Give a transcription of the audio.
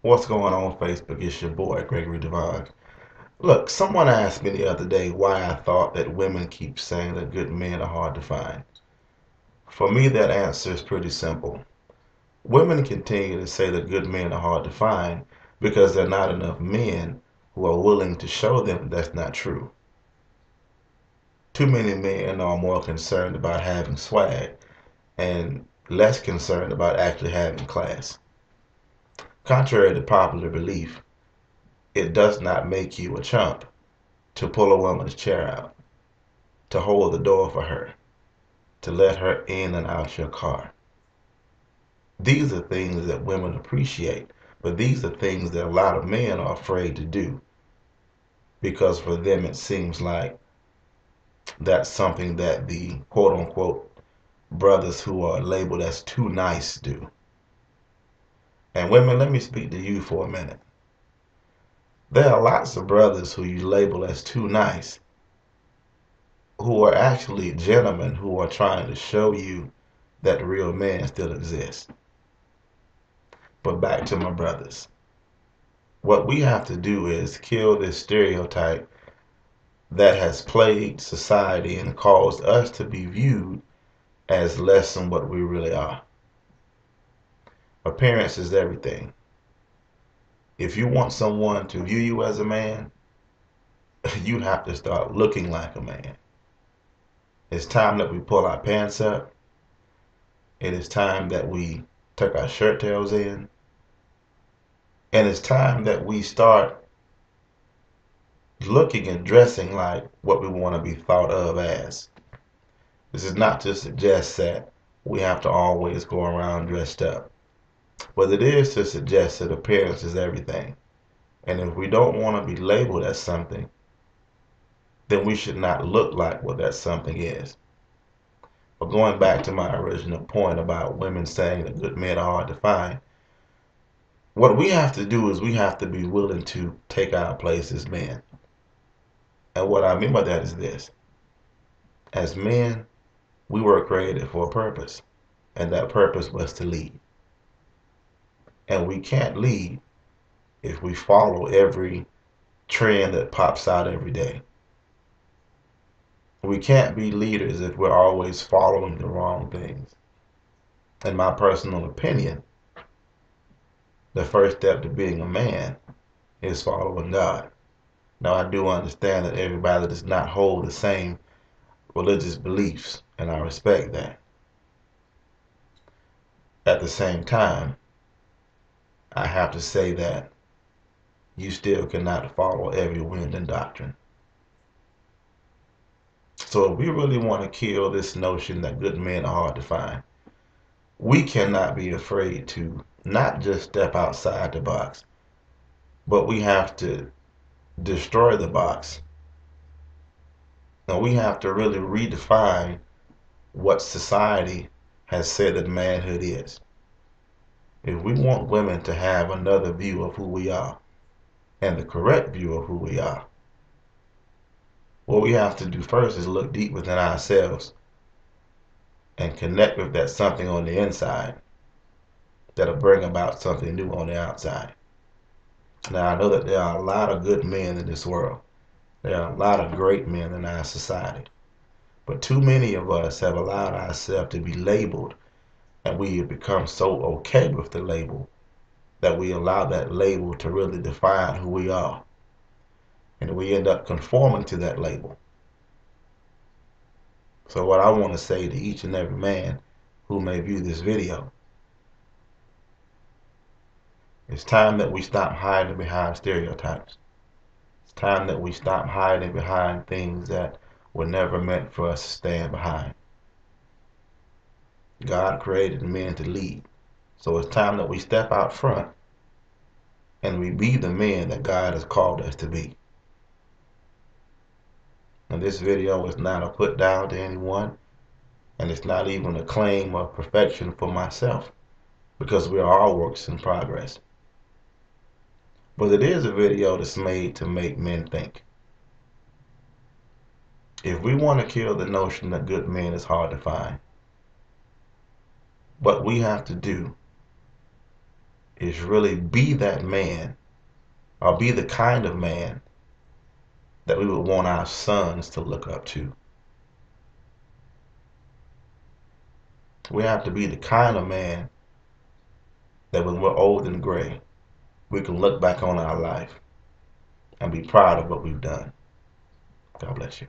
What's going on, Facebook? It's your boy, Gregory Devon. Look, someone asked me the other day why I thought that women keep saying that good men are hard to find. For me, that answer is pretty simple. Women continue to say that good men are hard to find because there are not enough men who are willing to show them that's not true. Too many men are more concerned about having swag and less concerned about actually having class. Contrary to popular belief, it does not make you a chump to pull a woman's chair out, to hold the door for her, to let her in and out your car. These are things that women appreciate, but these are things that a lot of men are afraid to do because for them it seems like that's something that the quote unquote brothers who are labeled as too nice do. And women, let me speak to you for a minute. There are lots of brothers who you label as too nice who are actually gentlemen who are trying to show you that real men still exist. But back to my brothers. What we have to do is kill this stereotype that has plagued society and caused us to be viewed as less than what we really are. Appearance is everything. If you want someone to view you as a man, you have to start looking like a man. It's time that we pull our pants up. It is time that we tuck our shirt tails in. And it's time that we start looking and dressing like what we want to be thought of as. This is not to suggest that we have to always go around dressed up, but it is to suggest that appearance is everything. And if we don't want to be labeled as something, then we should not look like what that something is. But going back to my original point about women saying that good men are hard to find, what we have to do is we have to be willing to take our place as men. And what I mean by that is this. As men, we were created for a purpose, and that purpose was to lead. And we can't lead if we follow every trend that pops out every day. We can't be leaders if we're always following the wrong things. In my personal opinion, the first step to being a man is following God. Now, I do understand that everybody does not hold the same religious beliefs, and I respect that. At the same time, I have to say that you still cannot follow every wind and doctrine. So if we really want to kill this notion that good men are hard to find, we cannot be afraid to not just step outside the box, but we have to destroy the box. And we have to really redefine what society has said that manhood is. If we want women to have another view of who we are, and the correct view of who we are, what we have to do first is look deep within ourselves and connect with that something on the inside that'll bring about something new on the outside. Now, I know that there are a lot of good men in this world. There are a lot of great men in our society. But too many of us have allowed ourselves to be labeled, and we have become so okay with the label that we allow that label to really define who we are. And we end up conforming to that label. So what I want to say to each and every man who may view this video, it's time that we stop hiding behind stereotypes. It's time that we stop hiding behind things that were never meant for us to stand behind. God created men to lead. So it's time that we step out front and we be the men that God has called us to be. And this video is not a put down to anyone, and it's not even a claim of perfection for myself, because we are all works in progress. But it is a video that's made to make men think. If we want to kill the notion that good men is hard to find, what we have to do is really be that man, or be the kind of man that we would want our sons to look up to. We have to be the kind of man that when we're old and gray, we can look back on our life and be proud of what we've done. God bless you.